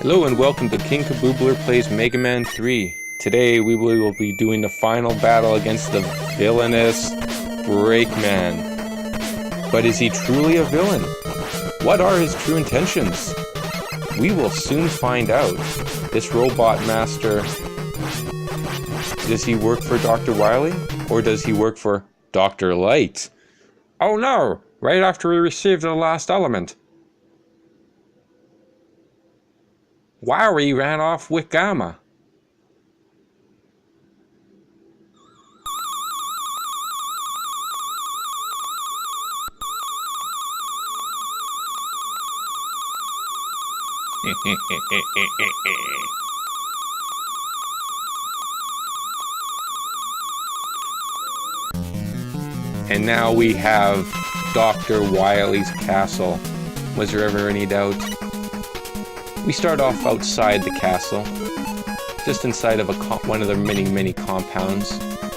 Hello and welcome to King Kaboobler Plays Mega Man 3. Today we will be doing the final battle against the villainous Breakman. But is he truly a villain? What are his true intentions? We will soon find out. This robot master, does he work for Dr. Wily? Or does he work for Dr. Light? Oh no! Right after we received the last element. Wily ran off with Gamma. And now we have Dr. Wily's castle. Was there ever any doubt? We start off outside the castle, just inside of one of the many compounds,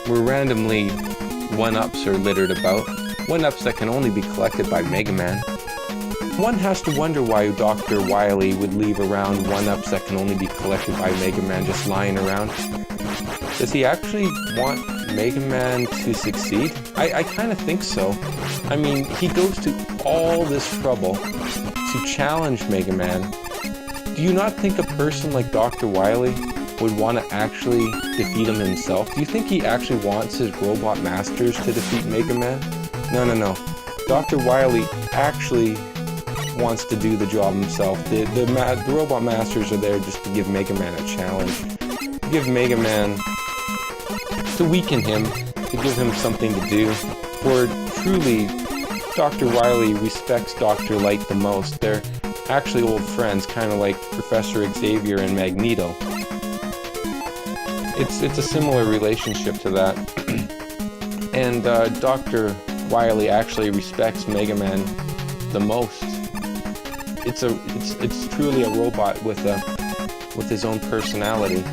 where randomly 1-ups are littered about, 1-ups that can only be collected by Mega Man. One has to wonder why Dr. Wily would leave around 1-ups that can only be collected by Mega Man just lying around. Does he actually want Mega Man to succeed? I kind of think so. I mean, he goes to all this trouble to challenge Mega Man. Do you not think a person like Dr. Wily would want to actually defeat him himself? Do you think he actually wants his robot masters to defeat Mega Man? No. Dr. Wily actually wants to do the job himself. The robot masters are there just to give Mega Man a challenge. To give Mega Man, to weaken him, to give him something to do. For truly, Dr. Wily respects Dr. Light the most. They're actually old friends, kind of like Professor Xavier and Magneto. It's a similar relationship to that. And Dr. Wily actually respects Mega Man the most. It's truly a robot with his own personality.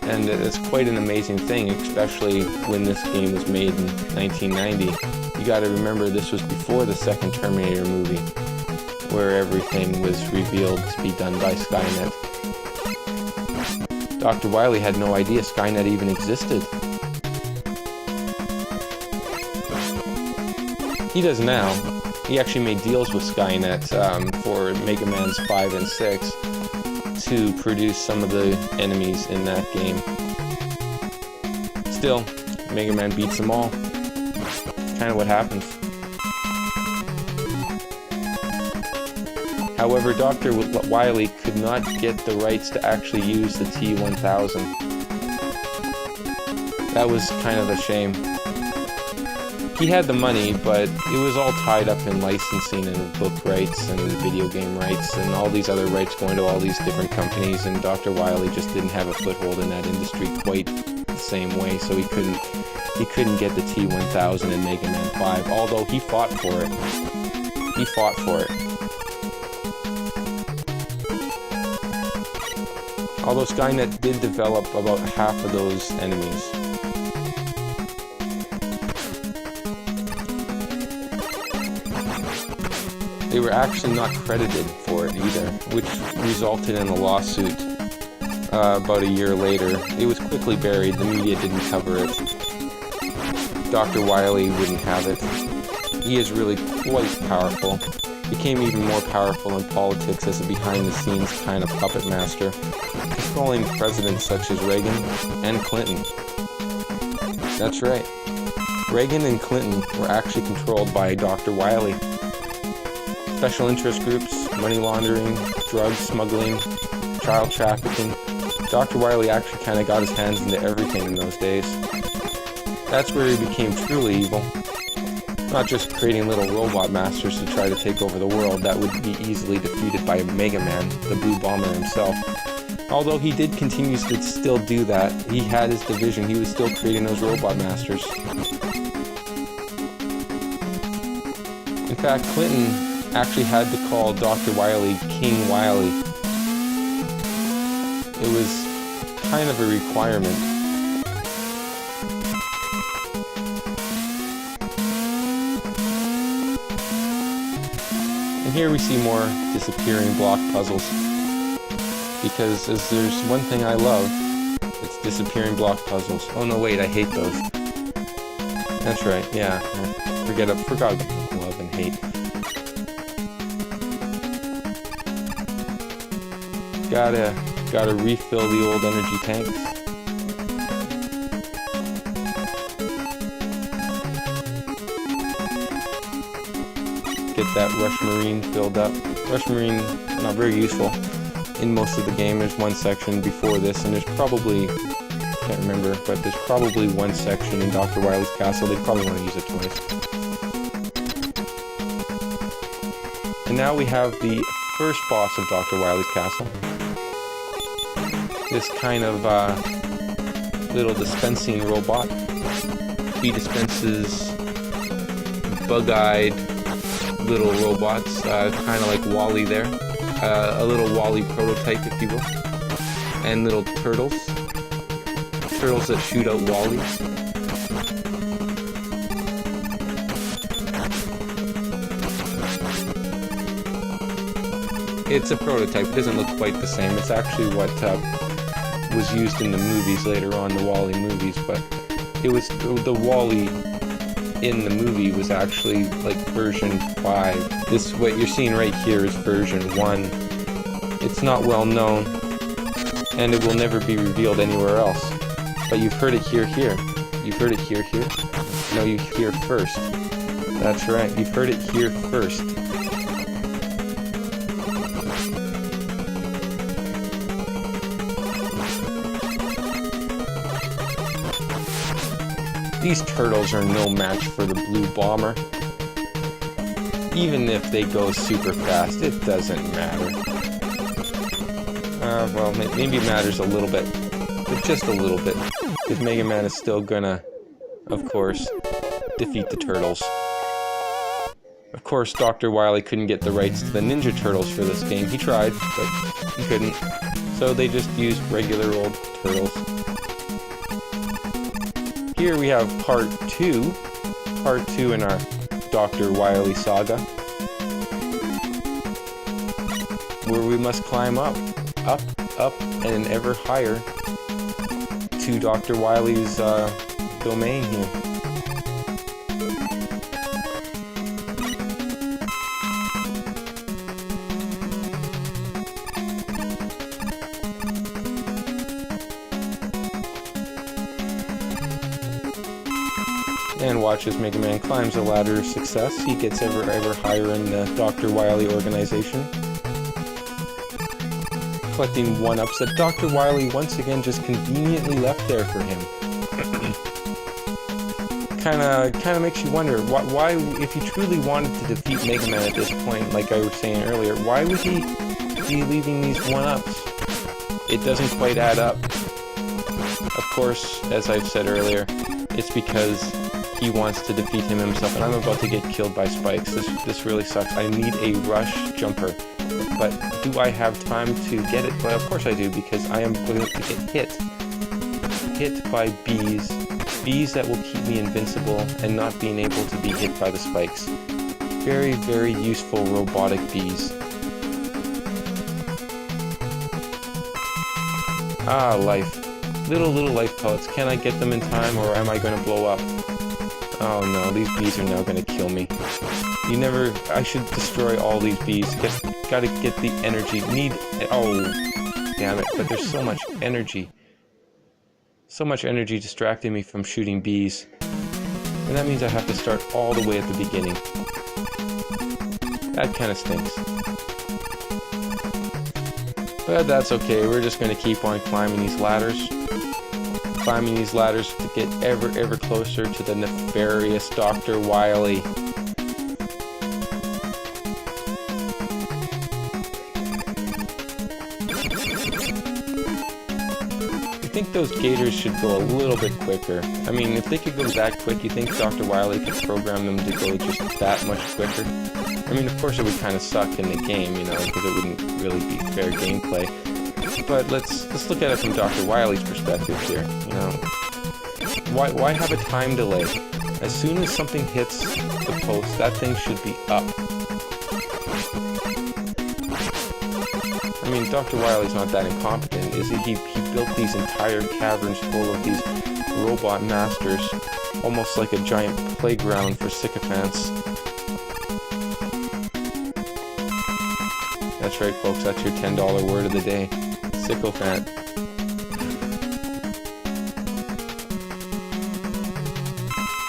And it's quite an amazing thing, especially when this game was made in 1990. You gotta remember this was before the second Terminator movie, where everything was revealed to be done by Skynet. Dr. Wily had no idea Skynet even existed. He does now. He actually made deals with Skynet for Mega Man's 5 and 6 to produce some of the enemies in that game. Still, Mega Man beats them all. Kind of what happens. However, Dr. Wily could not get the rights to actually use the T-1000. That was kind of a shame. He had the money, but it was all tied up in licensing and book rights and video game rights and all these other rights going to all these different companies, and Dr. Wily just didn't have a foothold in that industry quite the same way, so he couldn't get the T-1000 in Mega Man 5, although he fought for it. He fought for it. Although Skynet did develop about half of those enemies. They were actually not credited for it either, which resulted in a lawsuit about a year later. It was quickly buried, the media didn't cover it. Dr. Wily wouldn't have it. He is really quite powerful. Became even more powerful in politics as a behind-the-scenes kind of puppet master, controlling presidents such as Reagan and Clinton. That's right. Reagan and Clinton were actually controlled by Dr. Wily. Special interest groups, money laundering, drug smuggling, child trafficking. Dr. Wily actually kind of got his hands into everything in those days. That's where he became truly evil. Not just creating little robot masters to try to take over the world that would be easily defeated by Mega Man, the Blue Bomber himself. Although he did continue to still do that, he had his division, he was still creating those robot masters. In fact, Clinton actually had to call Dr. Wily King Wily. It was kind of a requirement. And here we see more disappearing block puzzles. Because as there's one thing I love, it's disappearing block puzzles. Oh no, wait, I hate those. That's right, yeah. Forgot about love and hate. Gotta refill the old energy tanks. Get that Rush Marine filled up. Rush Marine, not very useful in most of the game. There's one section before this, and there's probably, can't remember, but there's probably one section in Dr. Wily's castle. They probably want to use it twice. And now we have the first boss of Dr. Wily's castle. This kind of little dispensing robot. He dispenses bug-eyed little robots, kind of like Wily there. A little Wily prototype, if you will. And little turtles. Turtles that shoot out Wallies. It's a prototype. It doesn't look quite the same. It's actually what was used in the movies later on, the Wally movies, but it was the Wally in the movie was actually like version 5. This, what you're seeing right here, is version 1. It's not well known, and it will never be revealed anywhere else. But you've heard it here. You've heard it here. No, you hear first. That's right, you've heard it here first. These turtles are no match for the Blue Bomber. Even if they go super fast, it doesn't matter. Well, maybe it matters a little bit, but just a little bit. Because Mega Man is still gonna, of course, defeat the turtles. Of course, Dr. Wily couldn't get the rights to the Ninja Turtles for this game. He tried, but he couldn't. So they just used regular old turtles. Here we have part 2 in our Dr. Wily saga, where we must climb up, and ever higher to Dr. Wily's domain here. And watch as Mega Man climbs the ladder of success. He gets ever higher in the Dr. Wily organization, collecting 1-ups that Dr. Wily once again just conveniently left there for him. Kinda makes you wonder why, if he truly wanted to defeat Mega Man at this point, like I was saying earlier, why would he be leaving these 1-ups? It doesn't quite add up. Of course, as I've said earlier, it's because he wants to defeat him himself, and I'm about to get killed by spikes. This really sucks. I need a rush jumper, but do I have time to get it? Well, of course I do, because I am going to get hit by bees that will keep me invincible and not being able to be hit by the spikes. Very, very useful robotic bees. Ah, life. Little life pellets. Can I get them in time, or am I going to blow up? Oh no, these bees are now gonna kill me. I should destroy all these bees. Gotta get the energy. Oh, damn it, but there's so much energy. So much energy distracting me from shooting bees. And that means I have to start all the way at the beginning. That kinda stinks. But that's okay, we're just gonna keep on climbing these ladders. Climbing these ladders to get ever closer to the nefarious Dr. Wily. think those gators should go a little bit quicker. I mean, if they could go that quick, you think Dr. Wily could program them to go just that much quicker? I mean, of course it would kind of suck in the game, you know, because it wouldn't really be fair gameplay. But let's look at it from Dr. Wily's perspective here, you know. Why have a time delay? As soon as something hits the post, that thing should be up. I mean, Dr. Wily's not that incompetent, is he? He built these entire caverns full of these robot masters, almost like a giant playground for sycophants. That's right, folks, that's your $10 word of the day. Sycophant.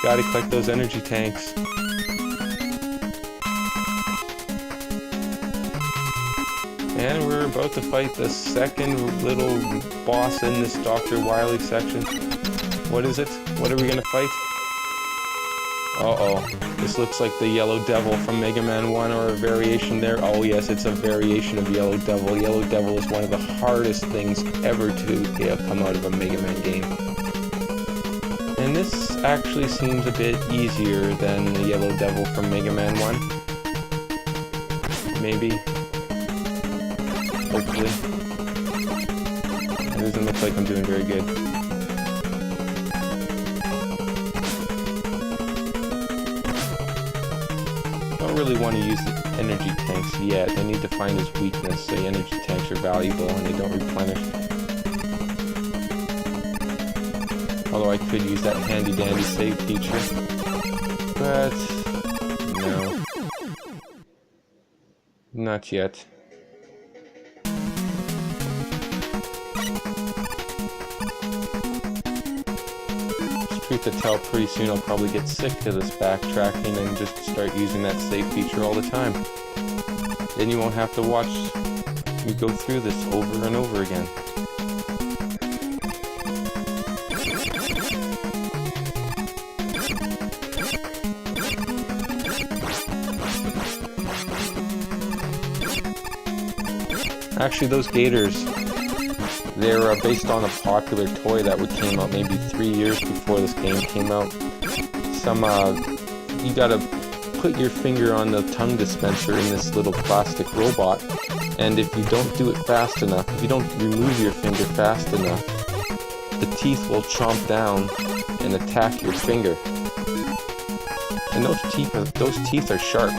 Gotta collect those energy tanks. And we're about to fight the second little boss in this Dr. Wily section. What is it? What are we gonna fight? Uh-oh. This looks like the Yellow Devil from Mega Man 1 or a variation there. Oh yes, it's a variation of Yellow Devil. Yellow Devil is one of the hardest things ever to come out of a Mega Man game. And this actually seems a bit easier than the Yellow Devil from Mega Man 1. Maybe. Hopefully. It doesn't look like I'm doing very good. Don't really want to use the energy tanks yet. I need to find his weakness. The energy tanks are valuable and they don't replenish. Although I could use that handy dandy save feature. But no. Not yet. Truth to tell, pretty soon I'll probably get sick of this backtracking and just start using that save feature all the time. Then you won't have to watch me go through this over and over again. Actually, those gators, they're based on a popular toy that came out maybe 3 years before this game came out. You gotta put your finger on the tongue dispenser in this little plastic robot, and if you don't do it fast enough, if you don't remove your finger fast enough, the teeth will chomp down and attack your finger. And those teeth are sharp.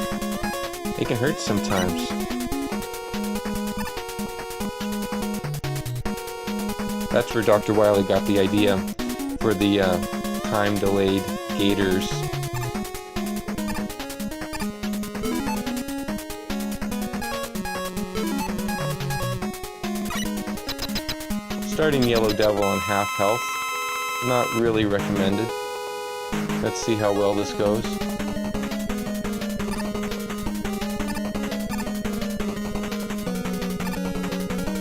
They can hurt sometimes. That's where Dr. Wily got the idea for the time-delayed gators. Starting Yellow Devil on half health, not really recommended. Let's see how well this goes.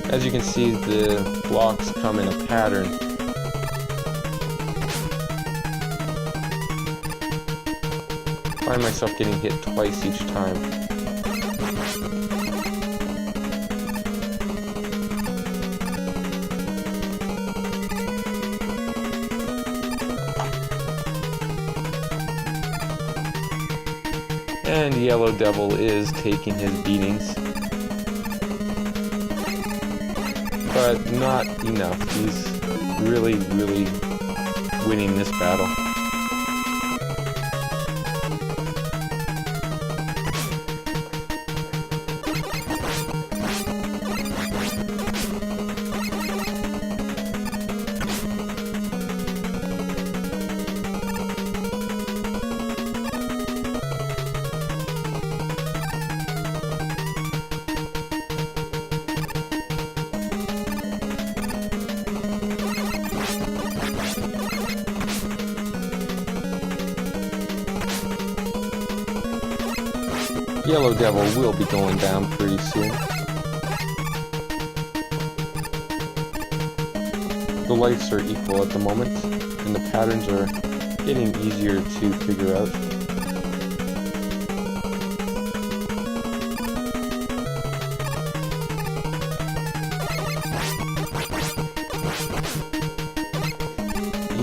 As you can see, the blocks come in a pattern. I find myself getting hit twice each time. And Yellow Devil is taking his beatings. But not enough. He's really, really winning this battle. Yellow Devil will be going down pretty soon. The lights are equal at the moment, and the patterns are getting easier to figure out.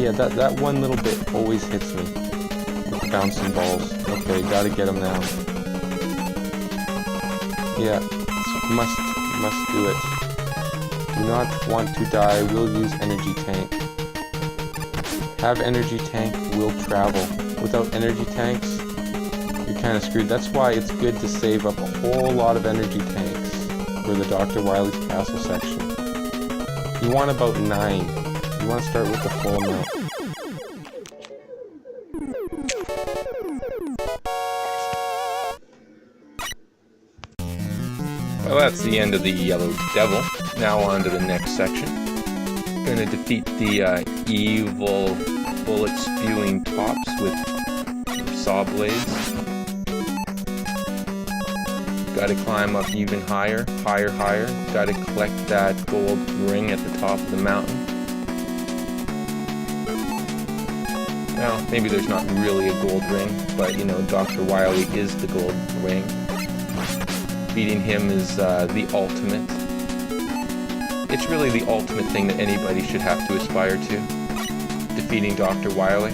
Yeah, that one little bit always hits me with the bouncing balls. Okay, gotta get him now. Yeah, must do it. Do not want to die, will use energy tank. Have energy tank, will travel. Without energy tanks, you're kind of screwed. That's why it's good to save up a whole lot of energy tanks for the Dr. Wily's castle section. You want about 9. You want to start with the full amount. Well, that's the end of the Yellow Devil. Now on to the next section. Gonna defeat the evil bullet-spewing tops with saw blades. Gotta climb up even higher, higher. Gotta collect that gold ring at the top of the mountain. Well, maybe there's not really a gold ring, but you know, Dr. Wily is the gold ring. Beating him is the ultimate. It's really the ultimate thing that anybody should have to aspire to. Defeating Dr. Wily.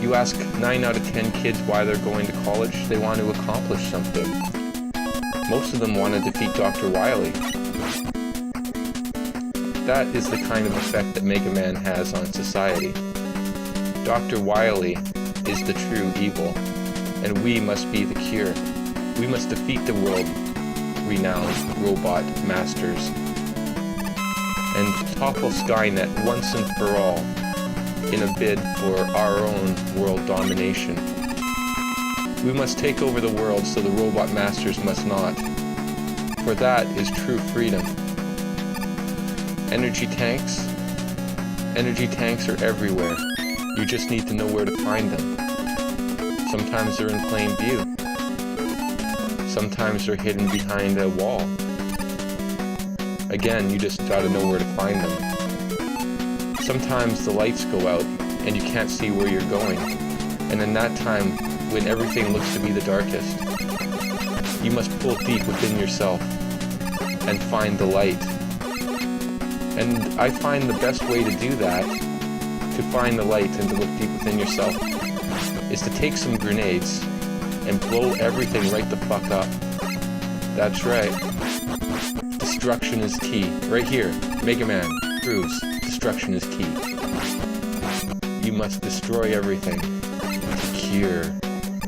You ask 9 out of 10 kids why they're going to college, they want to accomplish something. Most of them want to defeat Dr. Wily. That is the kind of effect that Mega Man has on society. Dr. Wily is the true evil, and we must be the cure. We must defeat the world-renowned robot masters and topple Skynet once and for all in a bid for our own world domination. We must take over the world so the robot masters must not, for that is true freedom. Energy tanks are everywhere. You just need to know where to find them. Sometimes they're in plain view. Sometimes they're hidden behind a wall. Again, you just gotta know where to find them. Sometimes the lights go out and you can't see where you're going. And in that time, when everything looks to be the darkest, you must pull deep within yourself and find the light. And I find the best way to do that, to find the light and to look deep within yourself, is to take some grenades and blow everything right the fuck up. That's right. Destruction is key. Right here. Mega Man proves destruction is key. You must destroy everything to cure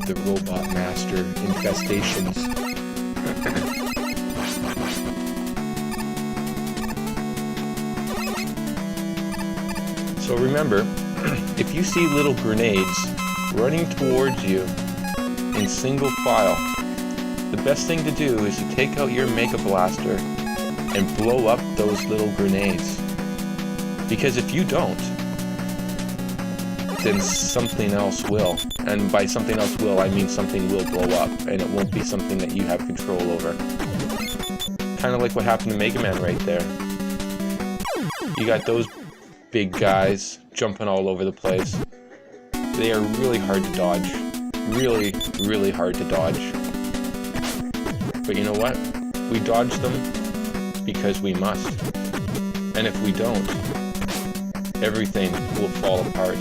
the robot master infestations. So remember, if you see little grenades running towards you in single file, the best thing to do is to take out your Mega Blaster and blow up those little grenades. Because if you don't, then something else will. And by something else will, I mean something will blow up, and it won't be something that you have control over. Kind of like what happened to Mega Man right there. You got those big guys jumping all over the place. They are really hard to dodge. Really, really hard to dodge. But you know what? We dodge them because we must. And if we don't, everything will fall apart.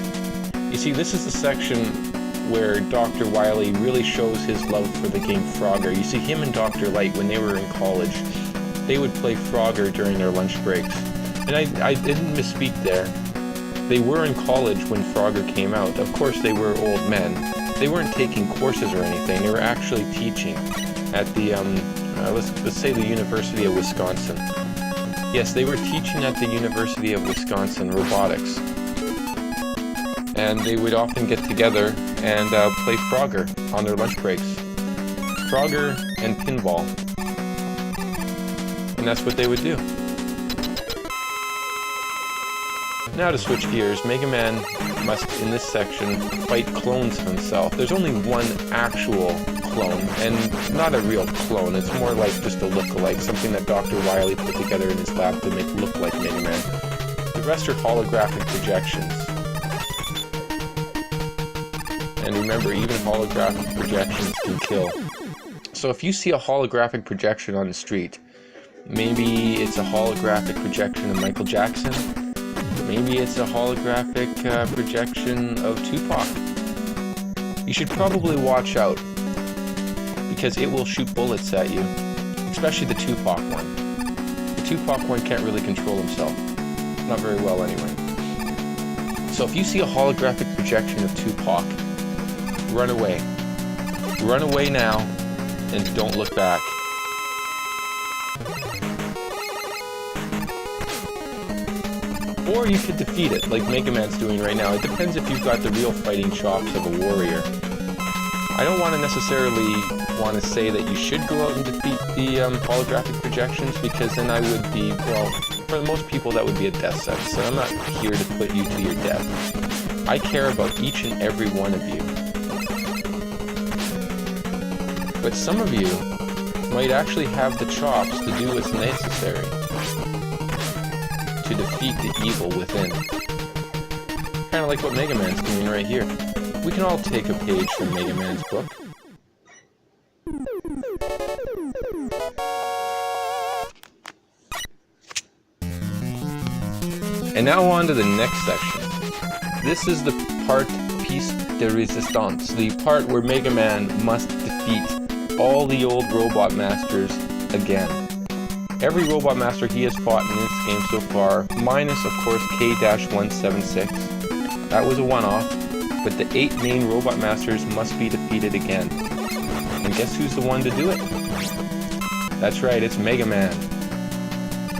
You see, this is the section where Dr. Wily really shows his love for the game Frogger. You see, him and Dr. Light, when they were in college, they would play Frogger during their lunch breaks. And I didn't misspeak there. They were in college when Frogger came out. Of course, they were old men. They weren't taking courses or anything. They were actually teaching at the, let's say the University of Wisconsin. Yes, they were teaching at the University of Wisconsin robotics. And they would often get together and play Frogger on their lunch breaks. Frogger and pinball. And that's what they would do. Now to switch gears, Mega Man must, in this section, fight clones of himself. There's only one actual clone, and not a real clone. It's more like just a look-alike, something that Dr. Wily put together in his lab to make look like Mega Man. The rest are holographic projections. And remember, even holographic projections can kill. So if you see a holographic projection on the street, maybe it's a holographic projection of Michael Jackson, Maybe it's a holographic projection of Tupac. You should probably watch out, because it will shoot bullets at you, especially the Tupac one. The Tupac one can't really control himself. Not very well, anyway. So if you see a holographic projection of Tupac, run away. Run away now, and don't look back. Or you could defeat it, like Mega Man's doing right now. It depends if you've got the real fighting chops of a warrior. I don't want to necessarily say that you should go out and defeat the holographic projections, because then I would be, well, for most people that would be a death sentence, and I'm not here to put you to your death. I care about each and every one of you. But some of you might actually have the chops to do what's necessary to defeat the evil within. Kind of like what Mega Man's doing right here. We can all take a page from Mega Man's book. And now on to the next section. This is the part piece de resistance, the part where Mega Man must defeat all the old Robot Masters again. Every Robot Master he has fought in this game so far, minus of course K-176. That was a one-off, but the 8 main Robot Masters must be defeated again. And guess who's the one to do it? That's right, it's Mega Man.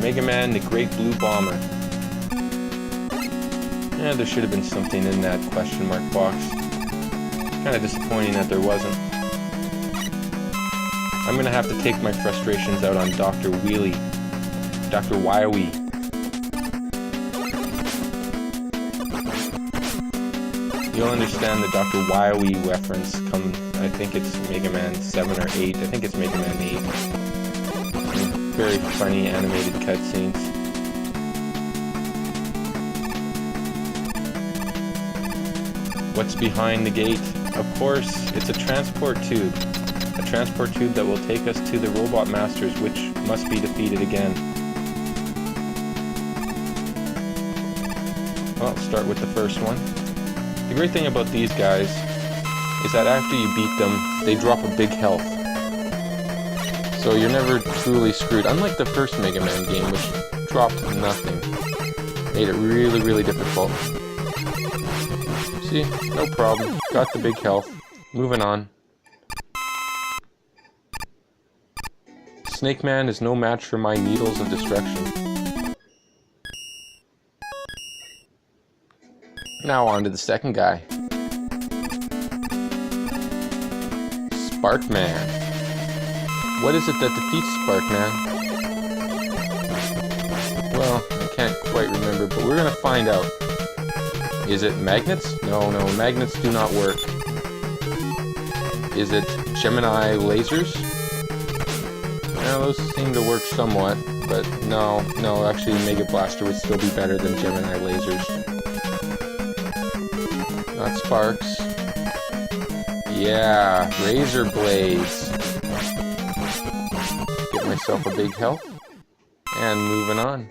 Mega Man, the Great Blue Bomber. Yeah, there should have been something in that question mark box. Kind of disappointing that there wasn't. I'm gonna have to take my frustrations out on Dr. Wily. Dr. Wily. You'll understand the Dr. Wily reference come, I think it's Mega Man 7 or 8. I think it's Mega Man 8. Very funny animated cutscenes. What's behind the gate? Of course, it's a transport tube. A transport tube that will take us to the Robot Masters, which must be defeated again. Well, I'll start with the first one. The great thing about these guys is that after you beat them, they drop a big health. So you're never truly screwed. Unlike the first Mega Man game, which dropped nothing. Made it really, really difficult. See? No problem. Got the big health. Moving on. Snake Man is no match for my needles of destruction. Now on to the second guy. Spark Man. What is it that defeats Spark Man? Well, I can't quite remember, but we're gonna find out. Is it magnets? No, magnets do not work. Is it Gemini lasers? Now, those seem to work somewhat, but no, actually Mega Blaster would still be better than Gemini lasers. Not sparks. Yeah, Razor Blades. Get myself a big health. And moving on.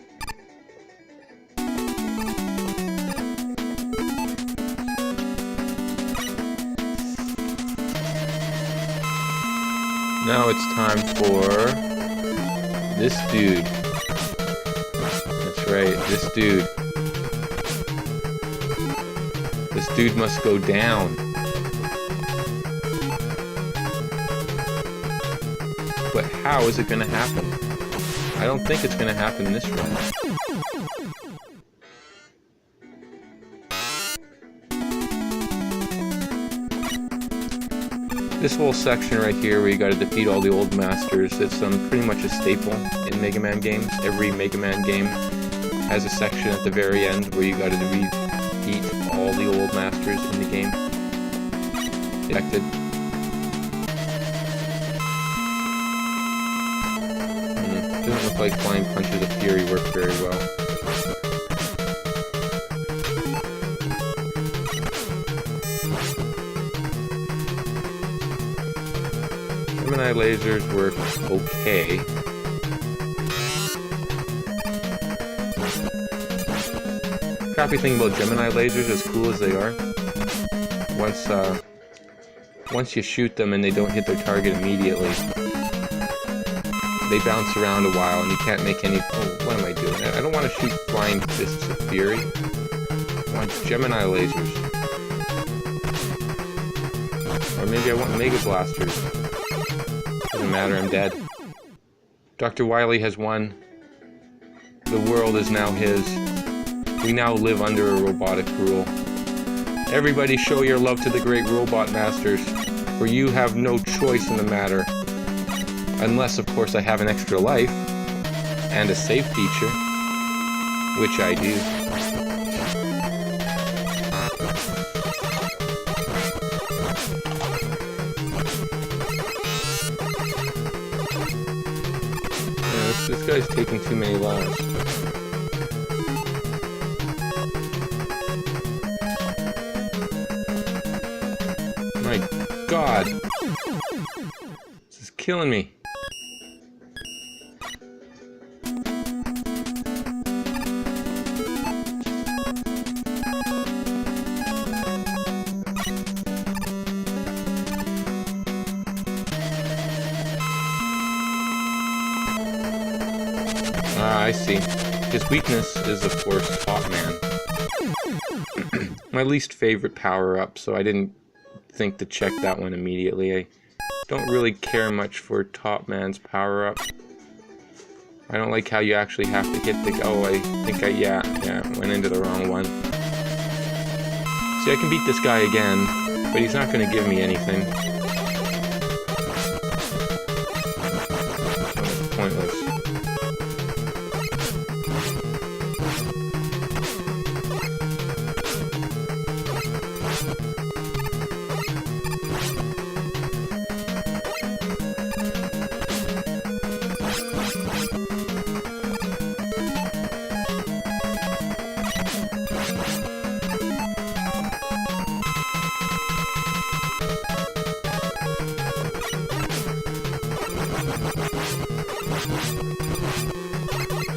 Now it's time for this dude. That's right, this dude. This dude must go down. But how is it gonna happen? I don't think it's gonna happen in this run. This whole section right here where you gotta defeat all the old masters, it's pretty much a staple in Mega Man games. Every Mega Man game has a section at the very end where you gotta defeat all the old masters in the game. Detected. Doesn't look like Flying Punches of Fury work very well. Gemini lasers work okay. crappy thing about Gemini lasers, as cool as they are, once you shoot them and they don't hit their target immediately, they bounce around a while and you can't make any... Oh, what am I doing? I don't want to shoot flying fists of fury. I want Gemini lasers. Or maybe I want Mega Blasters. Doesn't matter, I'm dead. Dr. Wily has won. The world is now his. We now live under a robotic rule. Everybody show your love to the great robot masters, for you have no choice in the matter. Unless, of course, I have an extra life, and a save feature, which I do. Yeah, this guy's taking too many lives. My God! This is killing me. I see. His weakness is, of course, Top Man. My least favorite power-up, so I didn't think to check that one immediately. I don't really care much for Top Man's power-up. I don't like how you actually have to hit the... Oh, I think yeah, went into the wrong one. See, I can beat this guy again, but he's not going to give me anything. So it's pointless.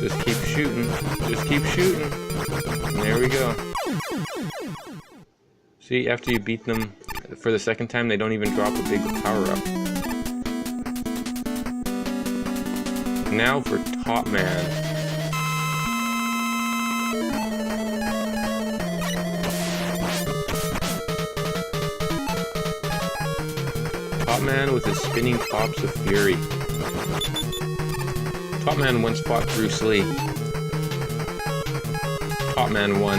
Just keep shooting. Just keep shooting. There we go. See, after you beat them for the second time, they don't even drop a big power-up. Now for Top Man. Top Man with his spinning tops of fury. Top Man once fought Bruce Lee. Top Man won.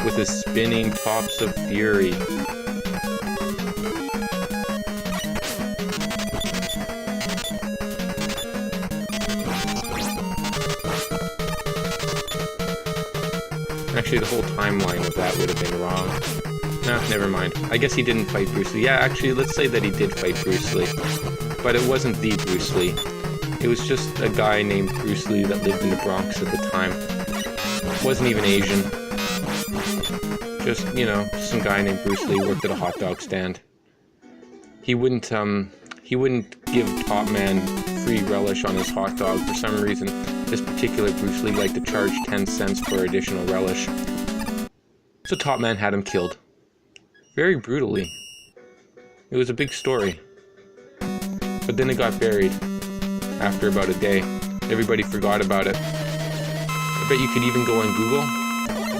With his spinning tops of fury. Actually, the whole timeline of that would have been wrong. Nah, never mind. I guess he didn't fight Bruce Lee. Yeah, actually, let's say that he did fight Bruce Lee. But it wasn't the Bruce Lee. It was just a guy named Bruce Lee that lived in the Bronx at the time. Wasn't even Asian. Just, you know, some guy named Bruce Lee worked at a hot dog stand. He wouldn't give Top Man free relish on his hot dog for some reason. This particular Bruce Lee liked to charge 10 cents for additional relish. So Top Man had him killed. Very brutally. It was a big story. But then it got buried. After about a day. Everybody forgot about it. I bet you could even go on Google.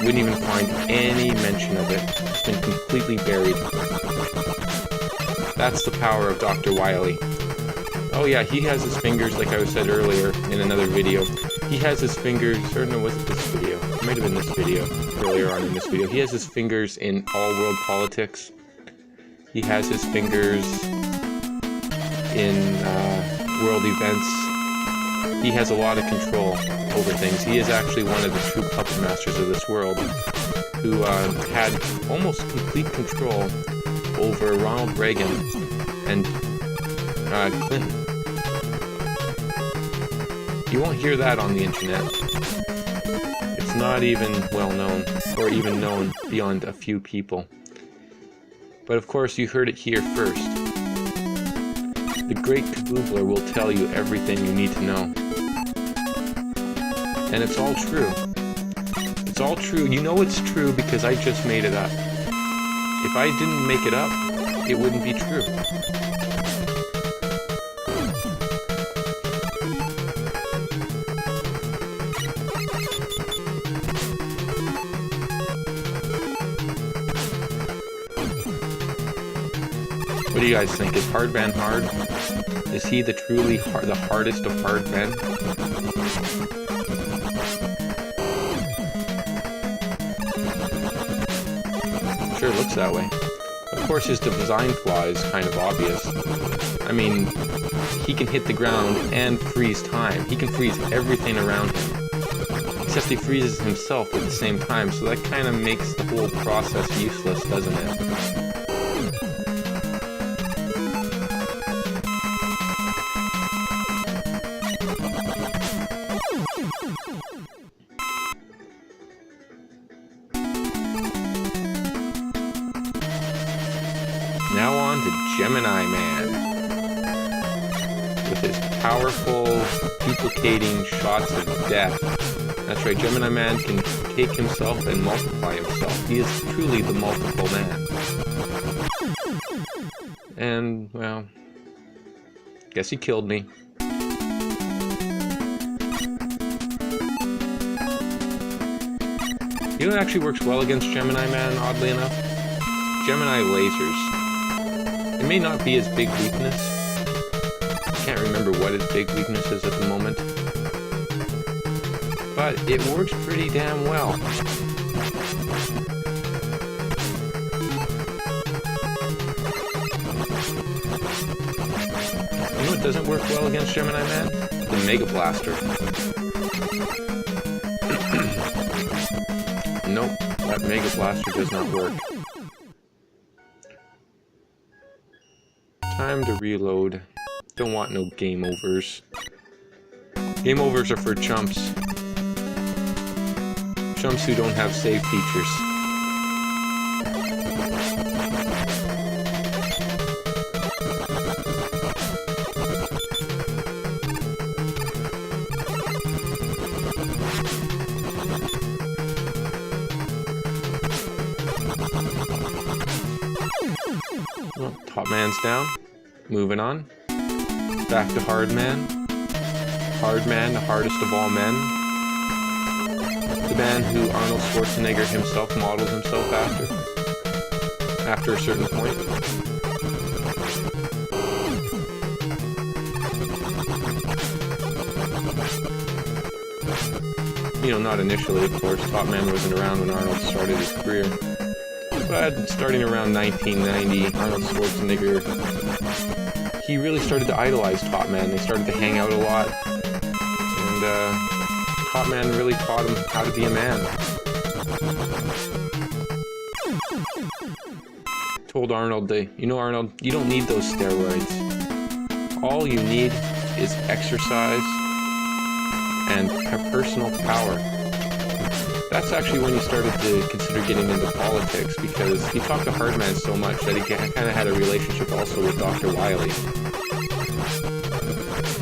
Wouldn't even find any mention of it. It's been completely buried. That's the power of Dr. Wily. Oh yeah, he has his fingers, like I said earlier in another video. He has his fingers, or no, was it this video? It might have been this video, earlier on in this video. He has his fingers in all world politics. He has his fingers in world events. He has a lot of control over things. He is actually one of the true puppet masters of this world, who had almost complete control over Ronald Reagan and Clinton. You won't hear that on the internet. It's not even well known, or even known beyond a few people. But of course you heard it here first. The great Kaboobler will tell you everything you need to know. And it's all true. It's all true. You know it's true because I just made it up. If I didn't make it up, it wouldn't be true. What do you guys think? Is Hardman hard? Is he the truly the hardest of hard men? Sure looks that way. Of course, his design flaw is kind of obvious. I mean, he can hit the ground and freeze time. He can freeze everything around him. Except he freezes himself at the same time, so that kind of makes the whole process useless, doesn't it? Now on to Gemini Man. With his powerful, duplicating shots of death. That's right, Gemini Man can take himself and multiply himself. He is truly the multiple man. And, well, guess he killed me. You know what actually works well against Gemini Man, oddly enough? Gemini lasers. It may not be his big weakness. I can't remember what his big weakness is at the moment. But it works pretty damn well. You know what doesn't work well against Gemini Man? The Mega Blaster. Nope, that Mega Blaster does not work. Time to reload. Don't want no game overs. Game overs are for chumps. Chumps who don't have save features. Well, top man's down. Moving on. Back to Hard Man. Hard Man, the hardest of all men. The man who Arnold Schwarzenegger himself modeled himself after. After a certain point. You know, not initially, of course. Top Man wasn't around when Arnold started his career. But starting around 1990, Arnold Schwarzenegger, he really started to idolize Top Man. They started to hang out a lot. And Top Man really taught him how to be a man. Told Arnold, you know Arnold, you don't need those steroids. All you need is exercise and personal power. That's actually when he started to consider getting into politics, because he talked to Hardman so much that he kind of had a relationship also with Dr. Wily.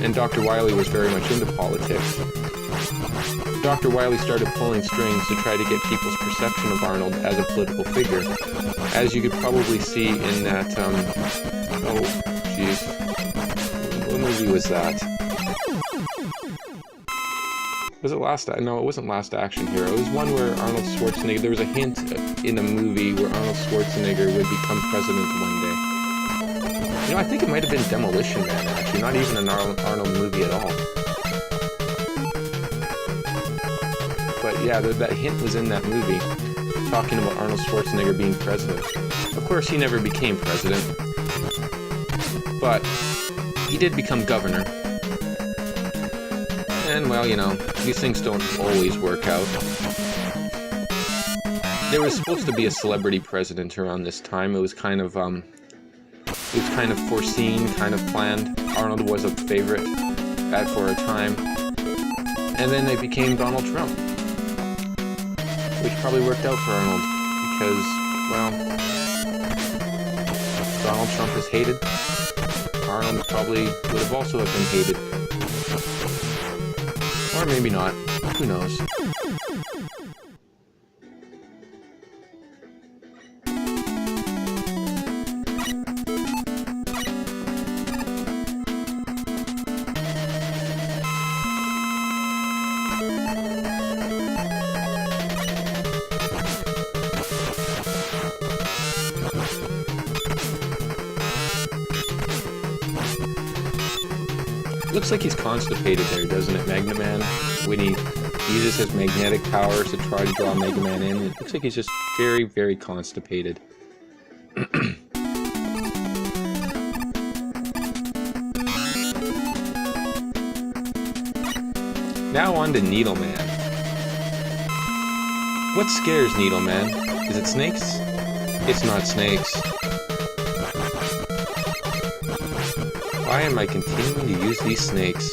And Dr. Wily was very much into politics. Dr. Wily started pulling strings to try to get people's perception of Arnold as a political figure. As you could probably see in that, oh, jeez. What movie was that? Was it No, it wasn't Last Action Hero. It was one where Arnold Schwarzenegger, there was a hint in a movie where Arnold Schwarzenegger would become president one day. You know, I think it might have been Demolition Man, actually, not even an Arnold movie at all. But yeah, that hint was in that movie, talking about Arnold Schwarzenegger being president. Of course, he never became president, but he did become governor. And, well, you know, these things don't always work out. There was supposed to be a celebrity president around this time. It was kind of foreseen, kind of planned. Arnold was a favorite for a time. And then they became Donald Trump. Which probably worked out for Arnold. Because, well, Donald Trump is hated. Arnold probably would have also have been hated. Or maybe not. Who knows? Looks like he's constipated there, doesn't it, Magna Man? When he uses his magnetic powers to try to draw Mega Man in, it looks like he's just very, very constipated. Now on to Needle Man. What scares Needle Man? Is it snakes? It's not snakes. Why am I continuing to use these snakes?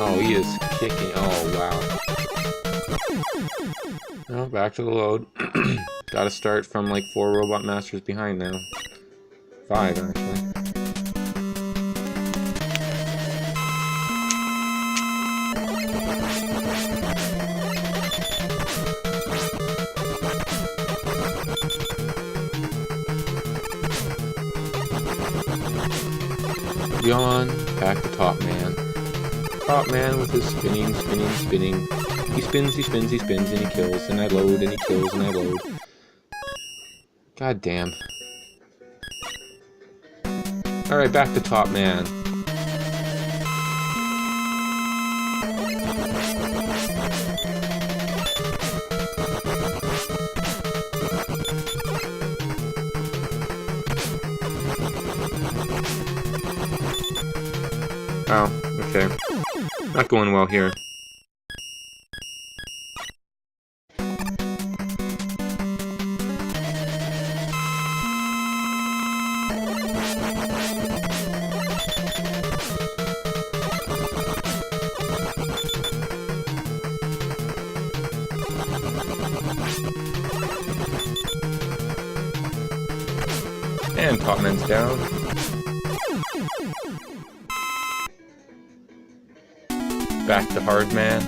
Oh, he is kicking. Oh, wow. Well, back to the load. Gotta start from like 4 Robot Masters behind now. 5, actually. Yawn, back to Top Man. Top Man with his spinning, spinning, spinning. He spins, he spins, he spins, and he kills, and I load, and he kills, and I load. God damn. Alright, back to Top Man. Oh, okay. Not going well here. And Top Man's down. Back to Hard Man.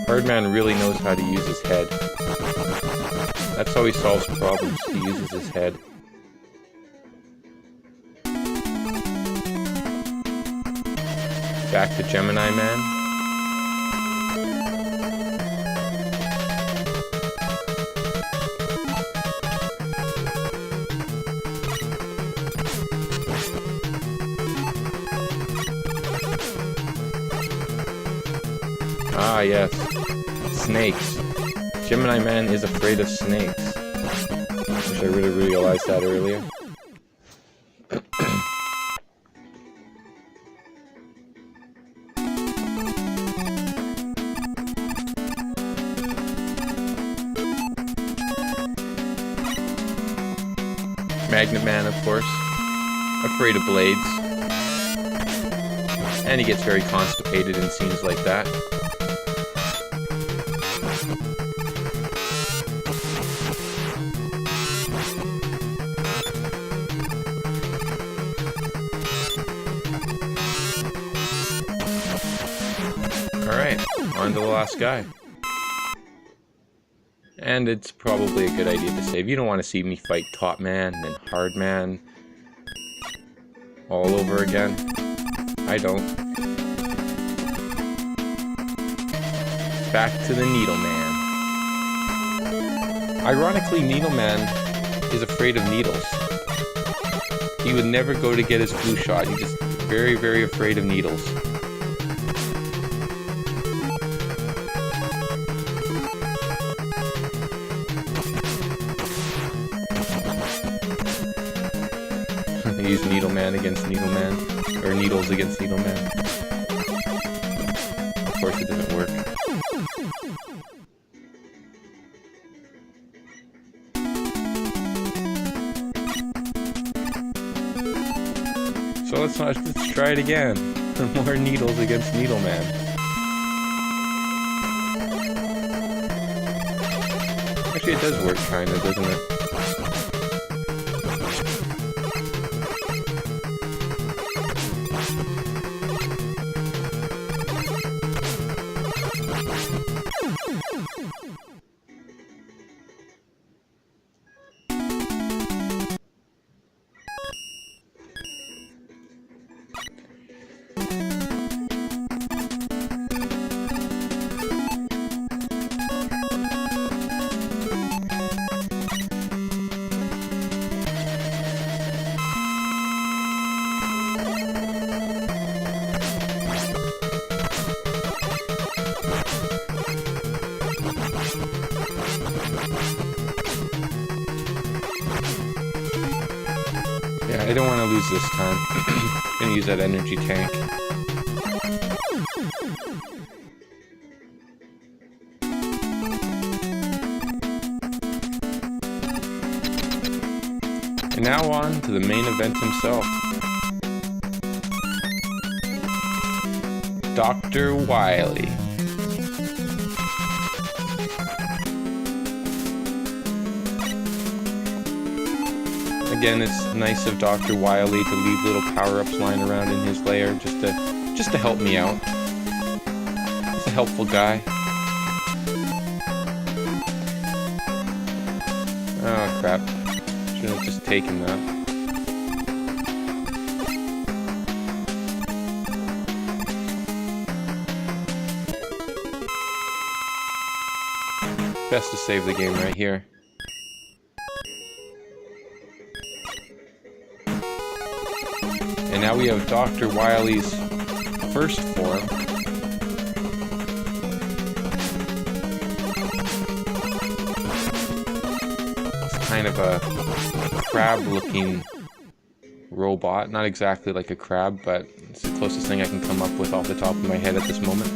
Hardman really knows how to use his head. That's how he solves problems. He uses his head. Back to Gemini Man. Ah, yes. Snakes. Gemini Man is afraid of snakes. Wish I would have realized that earlier. Magnet Man, of course. Afraid of blades. And he gets very constipated in scenes like that. Alright, on to the last guy. And it's probably a good idea to save. You don't want to see me fight Top Man and then Hard Man all over again. I don't. Back to the Needle Man. Ironically, Needle Man is afraid of needles. He would never go to get his flu shot. He just very, very afraid of needles. Use Needle Man against Needle Man, or Needles against Needle Man. Of course it doesn't work. So let's try it again. More Needles against Needle Man. Actually, it does work kinda, doesn't it? Yeah, I don't want to lose this time. I'm gonna use that energy tank. And now on to the main event himself. Dr. Wily. Again, it's nice of Dr. Wily to leave little power-ups lying around in his lair just to help me out. He's a helpful guy. Oh crap. Should have just taken that. Best to save the game right here. And now we have Dr. Wily's first form. It's kind of a crab-looking robot. Not exactly like a crab, but it's the closest thing I can come up with off the top of my head at this moment.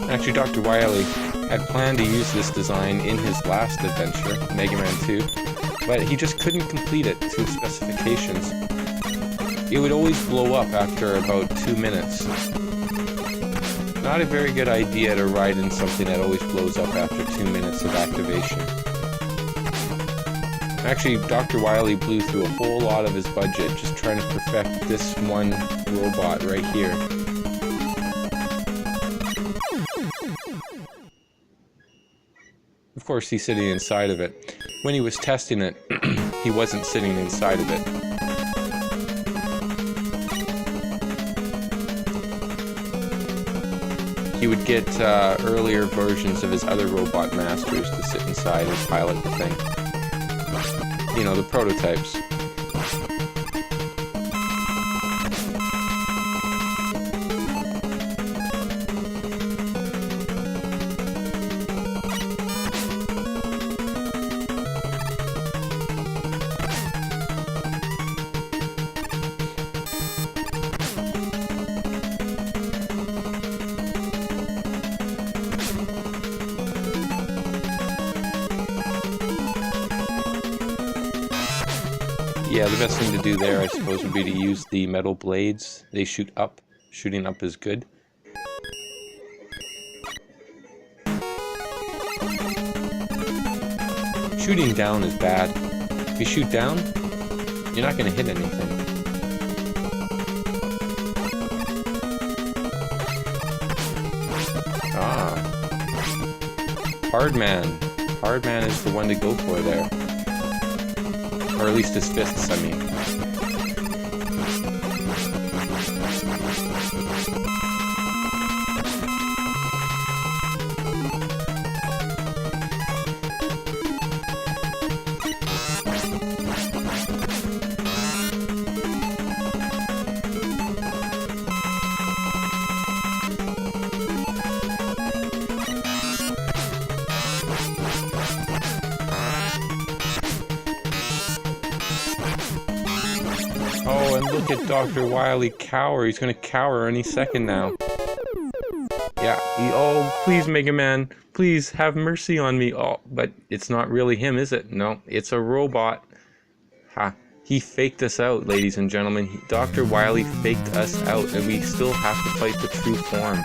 Actually, Dr. Wily had planned to use this design in his last adventure, Mega Man 2, but he just couldn't complete it to specifications. It would always blow up after about 2 minutes. Not a very good idea to ride in something that always blows up after 2 minutes of activation. Actually, Dr. Wily blew through a whole lot of his budget just trying to perfect this one robot right here. Of course, he's sitting inside of it. When he was testing it, he wasn't sitting inside of it. He would get earlier versions of his other robot masters to sit inside and pilot the thing. You know, the prototypes. Yeah, the best thing to do there, I suppose, would be to use the metal blades. They shoot up. Shooting up is good. Shooting down is bad. If you shoot down, you're not going to hit anything. Ah. Hardman. Hardman is the one to go for there. Or at least his fists, I mean. look at Dr. Wily cower. He's gonna cower any second now. Yeah, oh, please, Mega Man. Please, have mercy on me. Oh, but it's not really him, is it? No, it's a robot. Ha. He faked us out, ladies and gentlemen. Dr. Wily faked us out, and we still have to fight the true form.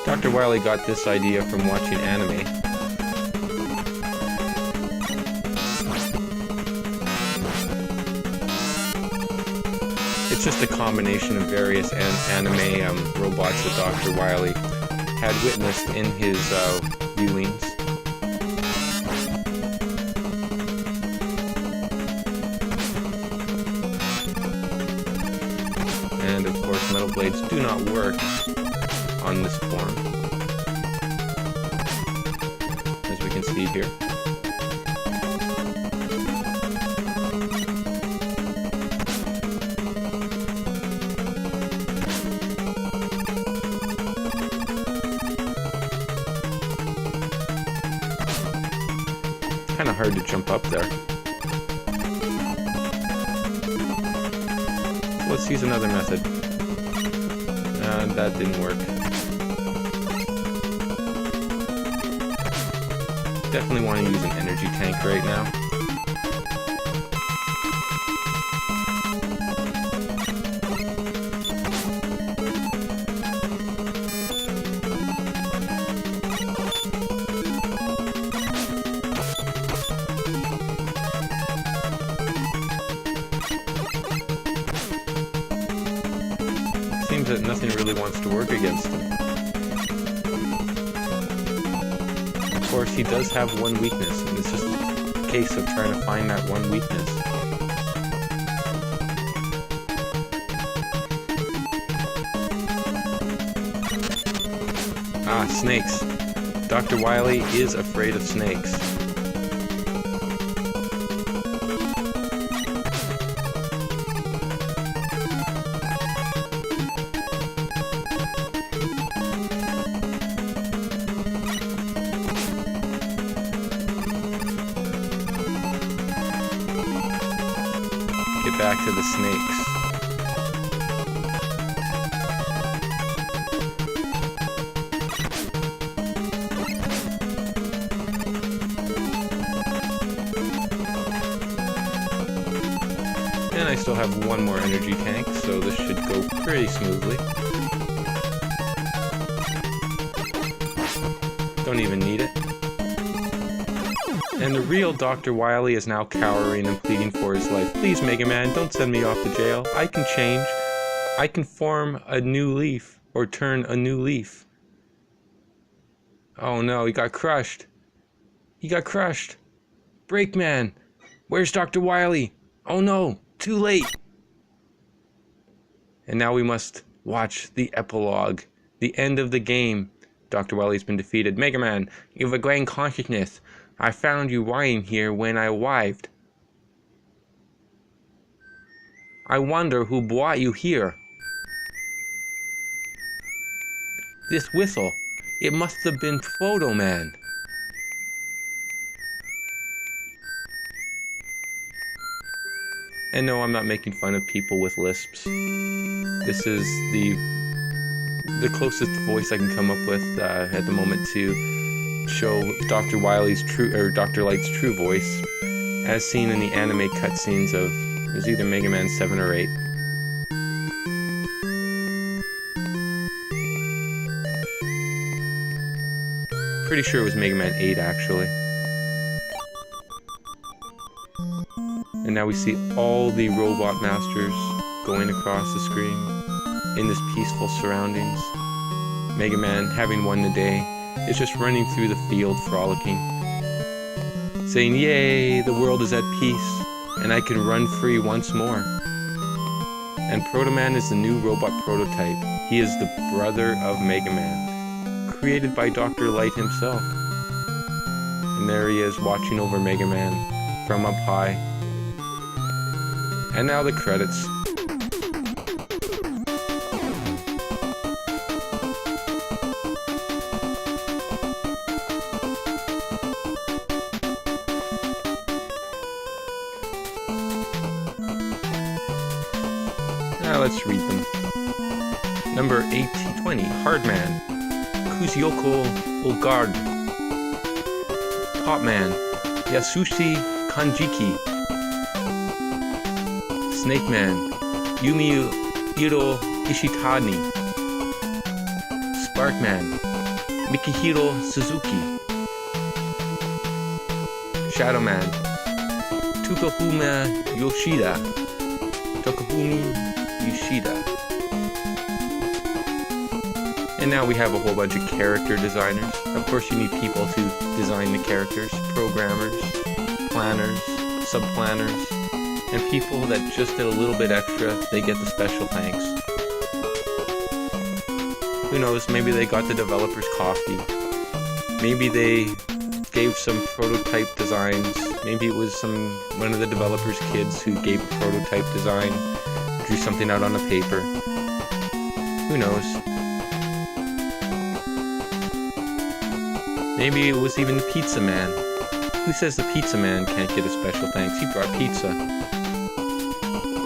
Dr. Wily got this idea from watching anime. It's just a combination of various anime robots that Dr. Wily had witnessed in his viewings. And of course, metal blades do not work on this form, as we can see here. Kind of hard to jump up there. Let's use another method. That didn't work. Definitely want to use an energy tank right now. Seems that nothing really wants to work against him. Of course, he does have one weakness, and it's just a case of trying to find that one weakness. Ah, snakes. Dr. Wily is afraid of snakes. Back to the snakes. And I still have one more energy tank, so this should go pretty smoothly. Don't even need it. And the real Dr. Wily is now cowering and pleading for his life. Please, Mega Man, don't send me off to jail. I can change. I can form a new leaf, or turn a new leaf. Oh no, he got crushed. He got crushed. Brakeman, where's Dr. Wily? Oh no, too late. And now we must watch the epilogue, the end of the game. Dr. Wily's been defeated. Mega Man, you've regained consciousness. I found you lying here when I arrived. I wonder who brought you here. This whistle, it must have been Photo Man. And no, I'm not making fun of people with lisps. This is the closest voice I can come up with at the moment to show Dr. Wily's true, or Dr. Light's true voice, as seen in the anime cutscenes of, it was either Mega Man 7 or 8. Pretty sure it was Mega Man 8, actually. And now we see all the robot masters going across the screen in this peaceful surroundings. Mega Man, having won the day, is just running through the field frolicking, saying, "Yay, the world is at peace, and I can run free once more." And Proto Man is the new robot prototype. He is the brother of Mega Man, created by Dr. Light himself. And there he is, watching over Mega Man from up high. And now the credits. Now let's read them. Number 1820, Hardman, Kuzyoko Ogard, Popman, Yasushi Kanjiki, Snake Man, Yumihiro Ishitani, Sparkman, Mikihiro Suzuki, Shadowman, Takahumi Yoshida, And now we have a whole bunch of character designers. Of course, you need people to design the characters, programmers, planners, sub-planners, and people that just did a little bit extra, they get the special thanks. Who knows, maybe they got the developers coffee. Maybe they gave some prototype designs. Maybe it was one of the developers' kids who gave a prototype design, drew something out on a paper. Who knows? Maybe it was even the Pizza Man. Who says the Pizza Man can't get a special thanks? He brought pizza.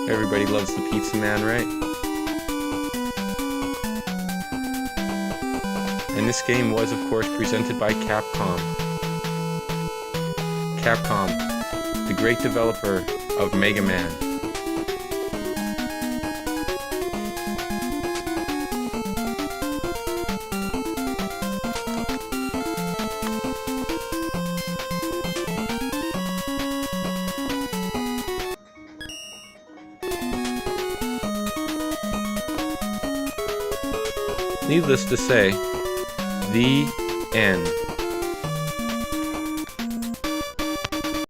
Everybody loves the Pizza Man, right? And this game was, of course, presented by Capcom. Capcom, the great developer of Mega Man. Needless to say, the end.